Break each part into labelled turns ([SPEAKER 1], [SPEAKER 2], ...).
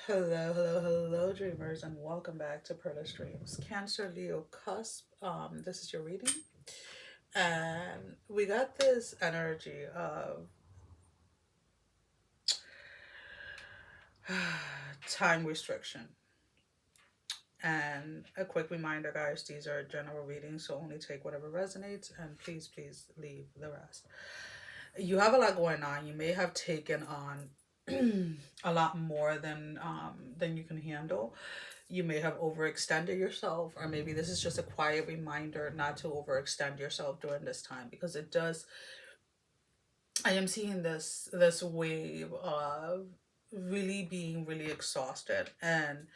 [SPEAKER 1] Hello, dreamers, and welcome back to PERLA'S Dreams. Cancer, Leo, Cusp. This is your reading, and we got this energy of time restriction. And a quick reminder, guys, these are general readings, so only take whatever resonates, and please leave the rest. You have a lot going on. You may have taken on a lot more than you can handle. You may have overextended yourself, or maybe this is just a quiet reminder not to overextend yourself during this time, because it does. I am seeing this wave of really being really exhausted and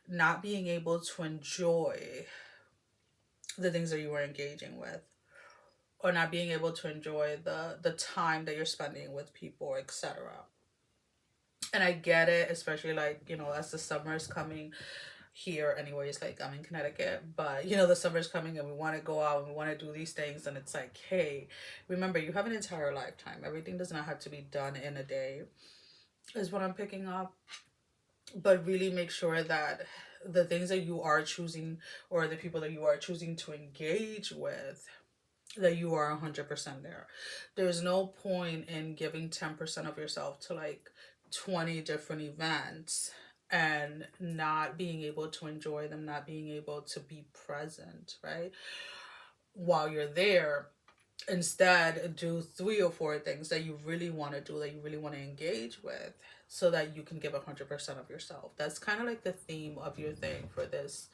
[SPEAKER 1] not being able to enjoy the things that you were engaging with, or not being able to enjoy the time that you're spending with people, etc. And I get it, especially like, as the summer is coming here, anyways. Like, I'm in Connecticut, but the summer's coming and we want to go out and we want to do these things, and it's like, hey, remember, you have an entire lifetime. Everything does not have to be done in a day, is what I'm picking up. But really make sure that the things that you are choosing, or the people that you are choosing to engage with, that you are 100% there. There's no point in giving 10% of yourself to like 20 different events and not being able to enjoy them, not being able to be present, right? While you're there. Instead, do 3 or 4 things that you really want to do, that you really want to engage with, so that you can give 100% of yourself. That's kind of like the theme of your thing for this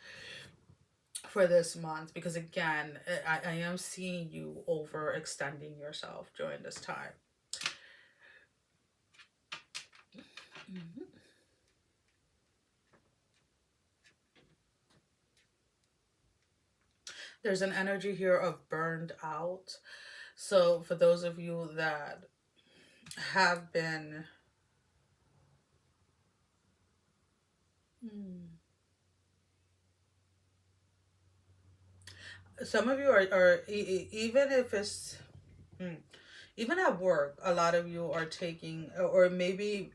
[SPEAKER 1] month, because again, I am seeing you overextending yourself during this time. Mhm. There's an energy here of burned out. So for those of you that have been, hmm, some of you are even if it's, hmm, even at work, a lot of you are taking, or maybe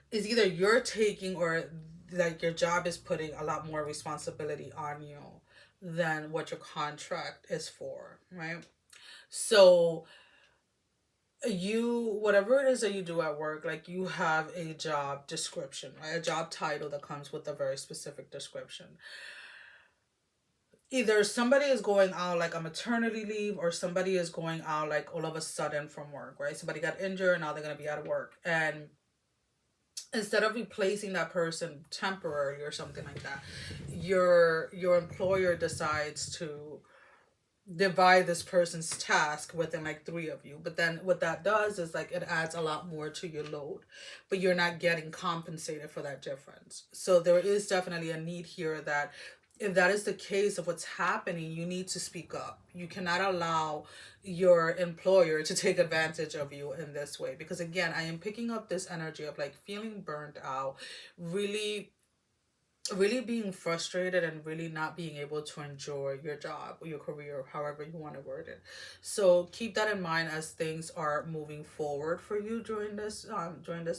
[SPEAKER 1] it's either you're taking, or like your job is putting a lot more responsibility on you than what your contract is for, right? So you, whatever it is that you do at work, like, you have a job description, right? A job title that comes with a very specific description. Either somebody is going out like a maternity leave, or somebody is going out like all of a sudden from work, right? Somebody got injured, now they're going to be out of work, and instead of replacing that person temporarily or something like that, your employer decides to divide this person's task within like 3 of you. But then what that does is, like, it adds a lot more to your load, but you're not getting compensated for that difference. So there is definitely a need here that, if that is the case of what's happening, you need to speak up. You cannot allow your employer to take advantage of you in this way, because again, I am picking up this energy of like feeling burnt out, really really being frustrated, and really not being able to enjoy your job or your career, however you want to word it. So keep that in mind as things are moving forward for you during this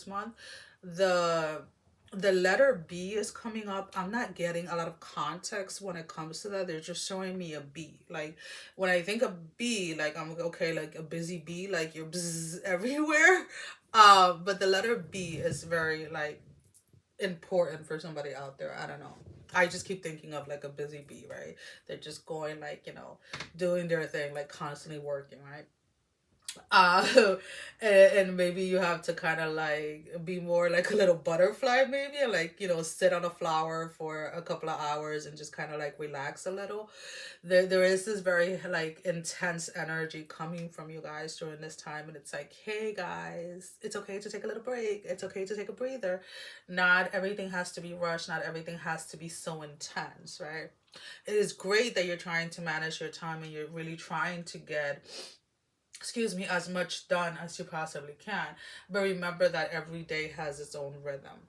[SPEAKER 1] month. The the letter B is coming up. I'm not getting a lot of context when it comes to that. They're just showing me a B. Like, when I think of B, like, I'm okay, like a busy bee, like you're bzz everywhere. But the letter B is very like important for somebody out there. I don't know. I just keep thinking of like a busy bee, right? They're just going, like, doing their thing, like constantly working, right? uh and maybe you have to kind of like be more like a little butterfly, maybe, and like, sit on a flower for a couple of hours and just kind of like relax a little. There is this very like intense energy coming from you guys during this time, and it's like, hey guys, it's okay to take a little break, it's okay to take a breather. Not everything has to be rushed, not everything has to be so intense, right? It is great that you're trying to manage your time and you're really trying to get, excuse me, as much done as you possibly can. But remember that every day has its own rhythm.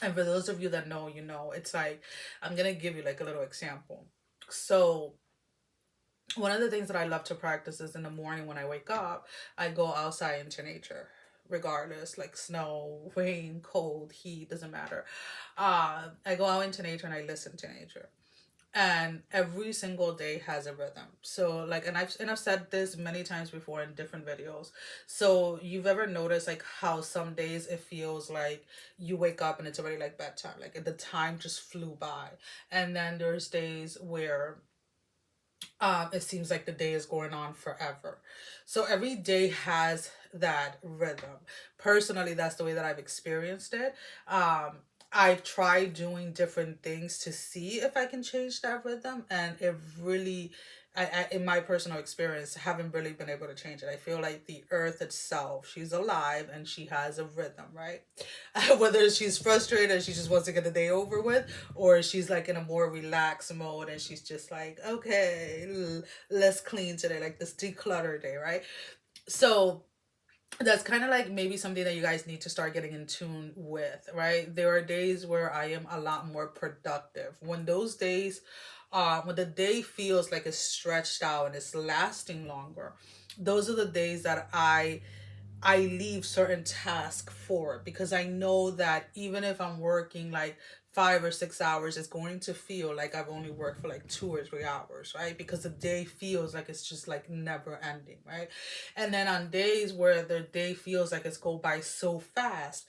[SPEAKER 1] And for those of you that know, it's like, I'm going to give you like a little example. So, one of the things that I love to practice is in the morning when I wake up, I go outside into nature. regardless, like snow, rain, cold, heat, doesn't matter. I go out into nature and I listen to nature, and every single day has a rhythm. So like, and I've said this many times before in different videos. So you've ever noticed like how some days it feels like you wake up and it's already like bedtime, like the time just flew by. And then there's days where it seems like the day is going on forever. So every day has that rhythm. Personally, that's the way that I've experienced it. I've tried doing different things to see if I can change that rhythm, and it really, in my personal experience, haven't really been able to change it. I feel like the earth itself, she's alive and she has a rhythm, right? Whether she's frustrated and she just wants to get the day over with, or she's like in a more relaxed mode and she's just like, okay, let's clean today, like this declutter day, right? So that's kind of like maybe something that you guys need to start getting in tune with, right? There are days where I am a lot more productive. When those days, when the day feels like it's stretched out and it's lasting longer, those are the days that I leave certain tasks for, because I know that even if I'm working like 5 or 6 hours, it's going to feel like I've only worked for like 2 or 3 hours, right? Because the day feels like it's just like never ending, right? And then on days where the day feels like it's go by so fast,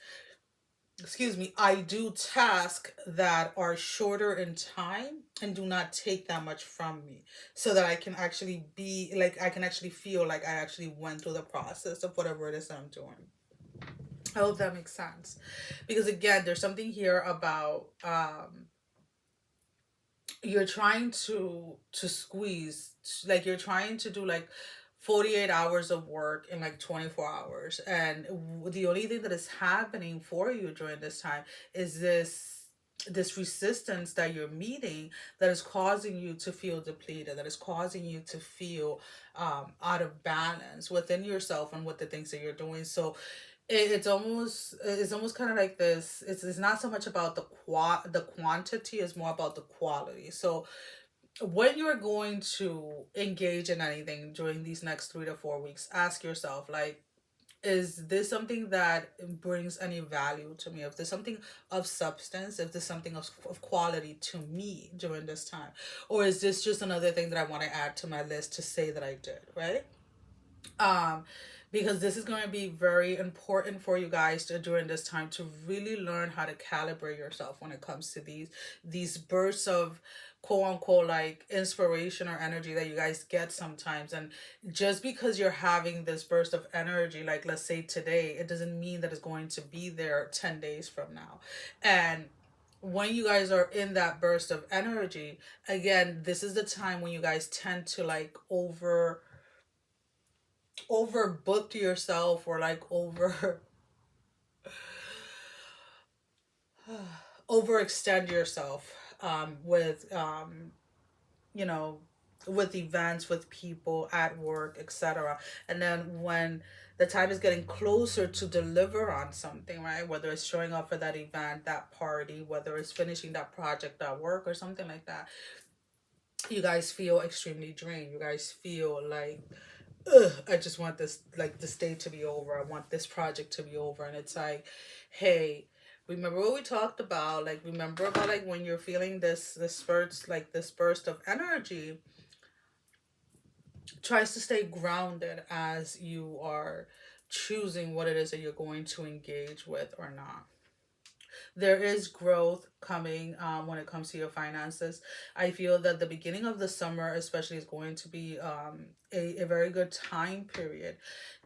[SPEAKER 1] excuse me, I do tasks that are shorter in time and do not take that much from me, so that I can actually be like, I can actually feel like I actually went through the process of whatever it is that I'm doing. I hope that makes sense. Because again, there's something here about you're trying to squeeze, like you're trying to do like 48 hours of work in like 24 hours, and the only thing that is happening for you during this time is this resistance that you're meeting, that is causing you to feel depleted, that is causing you to feel out of balance within yourself and with the things that you're doing. So it's almost kind of like this, it's not so much about the quantity, it's more about the quality. So when you're going to engage in anything during these next 3 to 4 weeks, ask yourself, like, is this something that brings any value to me? If there's something of substance, if there's something of quality to me during this time, or is this just another thing that I want to add to my list to say that I did, right? um because this is going to be very important for you guys to, during this time, to really learn how to calibrate yourself when it comes to these bursts of quote unquote like inspiration or energy that you guys get sometimes. And just because you're having this burst of energy, like let's say today, it doesn't mean that it's going to be there 10 days from now. And when you guys are in that burst of energy, again, this is the time when you guys tend to like overbooked yourself, or like overextend yourself with you know, with events, with people at work, etc. And then when the time is getting closer to deliver on something, right, whether it's showing up for that event, that party, whether it's finishing that project at work or something like that, you guys feel extremely drained. You guys feel like, ugh, I just want this, like, this day to be over. I want this project to be over. And it's like, hey, remember what we talked about? Like, remember about like when you're feeling this spurts, like this burst of energy, tries to stay grounded as you are choosing what it is that you're going to engage with or not. There is growth coming when it comes to your finances. I feel that the beginning of the summer, especially, is going to be a very good time period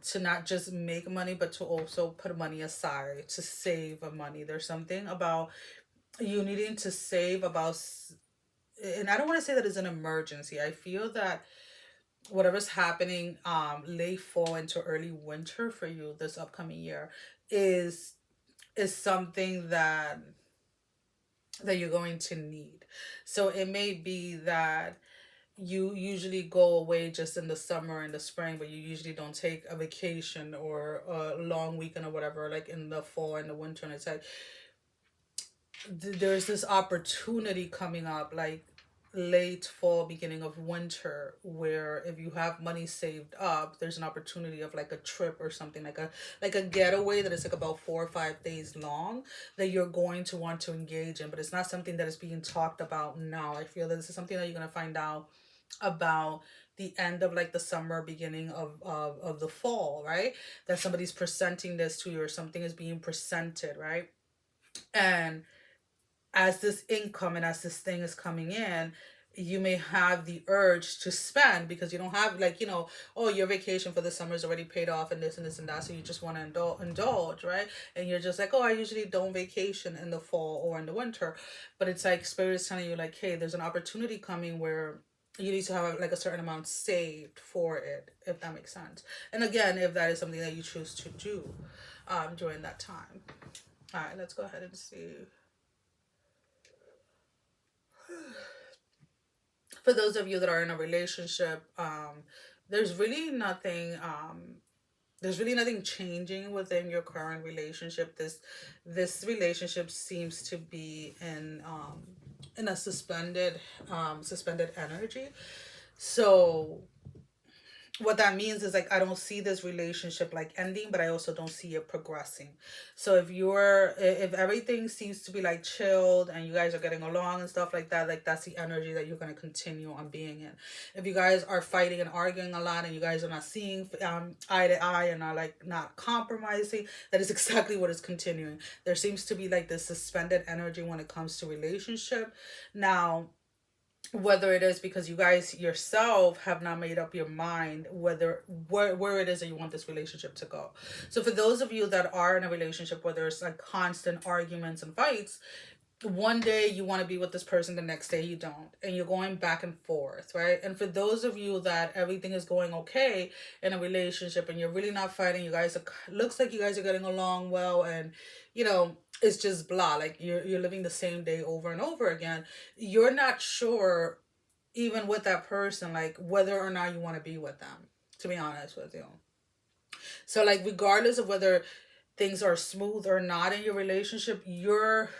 [SPEAKER 1] to not just make money, but to also put money aside, to save money. There's something about you needing to save about, and I don't want to say that it's an emergency. I feel that whatever's happening late fall into early winter for you this upcoming year is is something that you're going to need. So it may be that you usually go away just in the summer and the spring, but you usually don't take a vacation or a long weekend or whatever, like in the fall and the winter. And it's like there's this opportunity coming up, like late fall, beginning of winter, where if you have money saved up, there's an opportunity of like a trip or something, like a getaway that is like about 4 or 5 days long, that you're going to want to engage in. But it's not something that is being talked about now. I feel that this is something that you're going to find out about the end of like the summer, beginning of the fall, right? That somebody's presenting this to you, or something is being presented, right? And as this income and as this thing is coming in, you may have the urge to spend, because you don't have, like, oh, your vacation for the summer is already paid off, and this and this and that, so you just want to indulge, right? And you're just like, oh, I usually don't vacation in the fall or in the winter. But it's like spirit is telling you, like, hey, there's an opportunity coming where you need to have like a certain amount saved for it, if that makes sense. And again, if that is something that you choose to do during that time. All right, let's go ahead and see. For those of you that are in a relationship, there's really nothing there's really nothing changing within your current relationship. This relationship seems to be in a suspended energy. So what that means is, like, I don't see this relationship like ending, but I also don't see it progressing. So if everything seems to be like chilled and you guys are getting along and stuff like that, like, that's the energy that you're going to continue on being in. If you guys are fighting and arguing a lot and you guys are not seeing eye to eye and are like not compromising, that is exactly what is continuing. There seems to be like this suspended energy when it comes to relationship. Now, whether it is because you guys yourself have not made up your mind where it is that you want this relationship to go. So for those of you that are in a relationship where there's like constant arguments and fights, one day you want to be with this person, the next day you don't, and you're going back and forth, right? And for those of you that everything is going okay in a relationship and you're really not fighting, you guys are, looks like you guys are getting along well, and it's just blah, like you're living the same day over and over again. You're not sure, even with that person, like whether or not you want to be with them, to be honest with you. So like, regardless of whether things are smooth or not in your relationship, your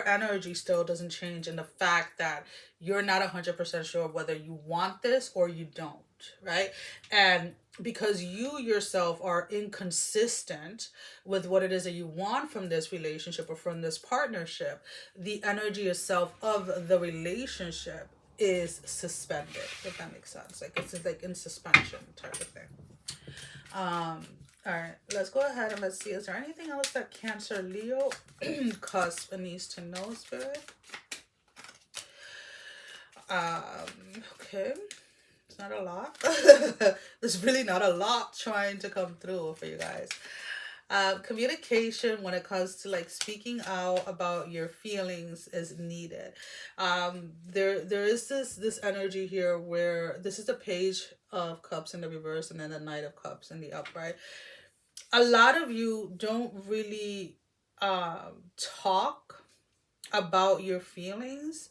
[SPEAKER 1] energy still doesn't change in the fact that you're not 100% sure whether you want this or you don't, right? And because you yourself are inconsistent with what it is that you want from this relationship or from this partnership, the energy itself of the relationship is suspended, if that makes sense. Like, it's like in suspension type of thing. All right, let's go ahead and let's see. Is there anything else that Cancer, Leo, Cusp needs to know, Spirit? Okay. It's not a lot. There's really not a lot trying to come through for you guys. Communication when it comes to like speaking out about your feelings is needed. There is this energy here where this is the Page of Cups in the reverse and then the Knight of Cups in the upright. A lot of you don't really talk about your feelings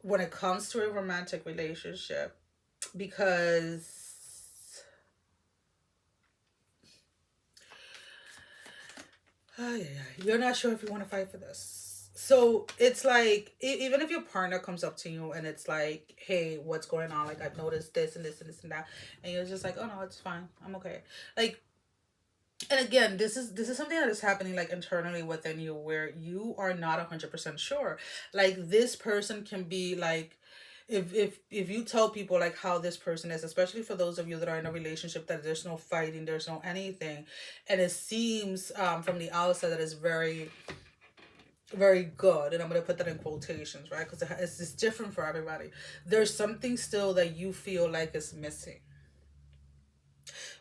[SPEAKER 1] when it comes to a romantic relationship, because you're not sure if you want to fight for this. So it's like, even if your partner comes up to you and it's like, hey, what's going on? Like, I've noticed this and this and this and that. And you're just like, oh no, it's fine, I'm okay. Like, and again, this is something that is happening like internally within you, where you are not 100% sure. Like, this person can be like, if you tell people like how this person is, especially for those of you that are in a relationship that there's no fighting, there's no anything, and it seems from the outside that it's very, very good, and I'm going to put that in quotations, right? Because it's different for everybody. There's something still that you feel like is missing.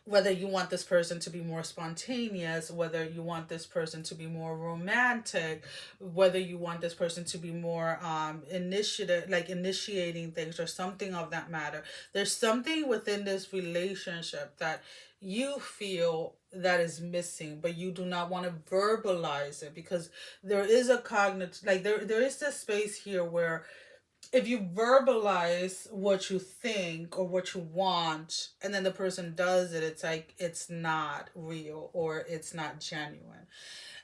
[SPEAKER 1] Whether you want this person to be more spontaneous, whether you want this person to be more romantic, whether you want this person to be more initiative, like initiating things or something of that matter. There's something within this relationship that you feel that is missing, but you do not want to verbalize it, because there is a cognitive, like there is this space here where if you verbalize what you think or what you want and then the person does it, it's like it's not real or it's not genuine.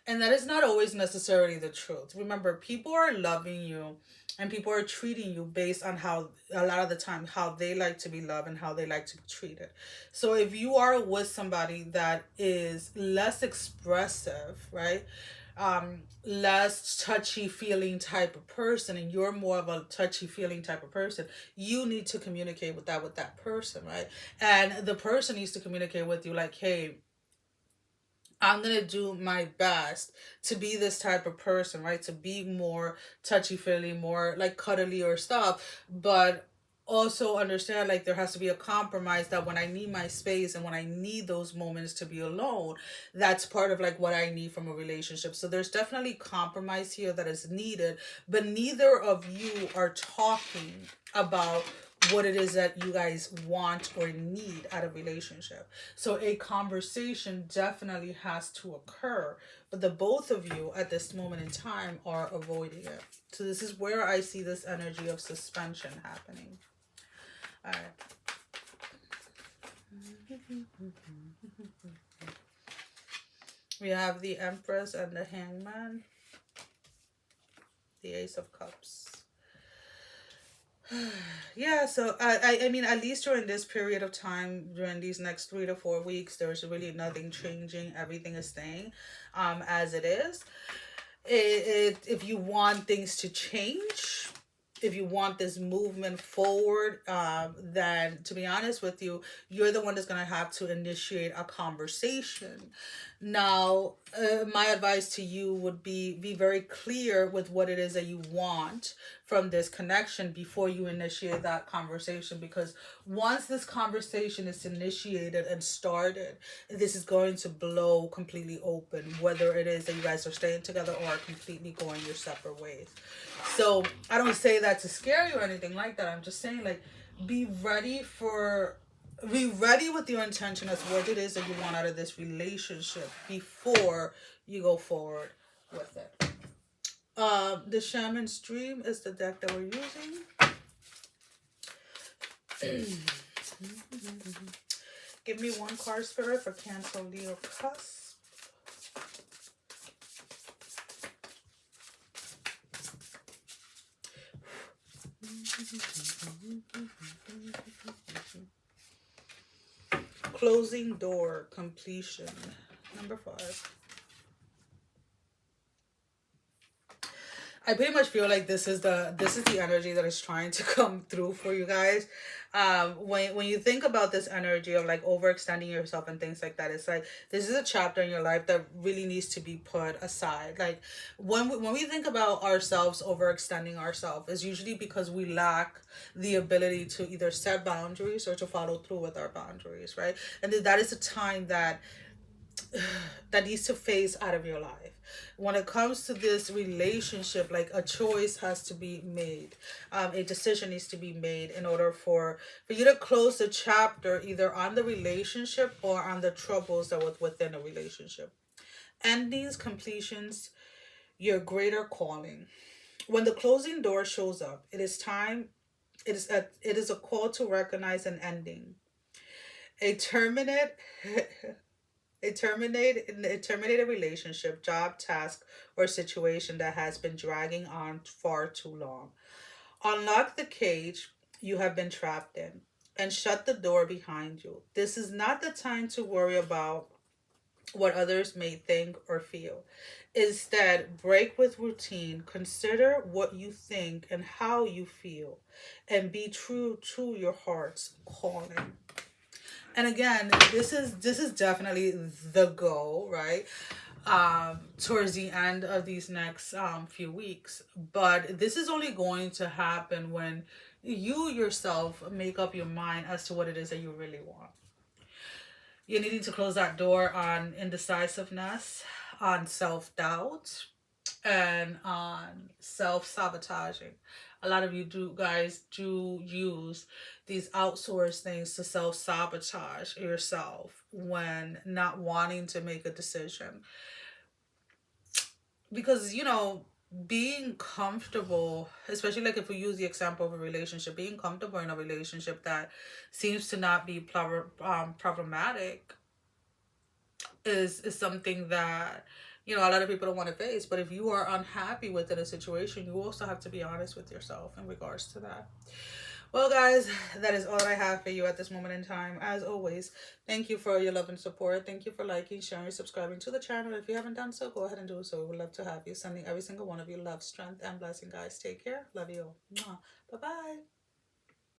[SPEAKER 1] And that is not always necessarily the truth. Remember, people are loving you and people are treating you based on how, a lot of the time, how they like to be loved and how they like to be treated. So if you are with somebody that is less expressive, right? Less touchy feeling type of person, and you're more of a touchy feeling type of person, you need to communicate with that person, right? And the person needs to communicate with you like, hey, I'm gonna do my best to be this type of person, right? To be more touchy feely, more like cuddly or stuff, but also understand like there has to be a compromise, that when I need my space and when I need those moments to be alone, that's part of like what I need from a relationship. So there's definitely compromise here that is needed, but neither of you are talking about what it is that you guys want or need out of relationship. So a conversation definitely has to occur, but the both of you at this moment in time are avoiding it. So this is where I see this energy of suspension happening. All right. We have the Empress and the Hangman, the Ace of Cups. Yeah, so I mean, at least during this period of time, during these next 3 to 4 weeks, there's really nothing changing. Everything is staying as it is. If you want things to change, if you want this movement forward, then to be honest with you, you're the one that's going to have to initiate a conversation. Now, my advice to you would be very clear with what it is that you want from this connection before you initiate that conversation, because once this conversation is initiated and started, this is going to blow completely open, whether it is that you guys are staying together or are completely going your separate ways. So I don't say that to scare you or anything like that. I'm just saying, like, be ready for be ready with your intention as what it is that you want out of this relationship before you go forward with it. The Shaman's Dream is the deck that we're using. Give me one card, Spirit, for Cancer, Leo, Cusp. Closing door, completion. Number 5. I pretty much feel like this is the energy that is trying to come through for you guys. When you think about this energy of like overextending yourself and things like that, it's like this is a chapter in your life that really needs to be put aside. Like when we think about ourselves overextending ourselves, it's usually because we lack the ability to either set boundaries or to follow through with our boundaries, right? And that is a time that needs to phase out of your life. When it comes to this relationship, like a choice has to be made. A decision needs to be made in order for you to close the chapter either on the relationship or on the troubles that was within a relationship. Endings, completions, your greater calling. When the closing door shows up, it is time. It is a call to recognize an ending. A terminate a terminated relationship, job, task, or situation that has been dragging on far too long. Unlock the cage you have been trapped in and shut the door behind you. This is not the time to worry about what others may think or feel. Instead, break with routine, consider what you think and how you feel, and be true to your heart's calling. And again, this is definitely the goal, right? Towards the end of these next few weeks. But this is only going to happen when you yourself make up your mind as to what it is that you really want. You're needing to close that door on indecisiveness, on self-doubt, and on self-sabotaging. A lot of you guys do use these outsourced things to self-sabotage yourself when not wanting to make a decision. Because, being comfortable, especially like if we use the example of a relationship, being comfortable in a relationship that seems to not be problematic is something that you know, a lot of people don't want to face. But if you are unhappy within a situation, you also have to be honest with yourself in regards to that. Well, guys, that is all I have for you at this moment in time. As always, thank you for your love and support. Thank you for liking, sharing, subscribing to the channel. If you haven't done so, go ahead and do so. We would love to have you. Sending every single one of you love, strength, and blessing, guys. Take care. Love you. Bye bye.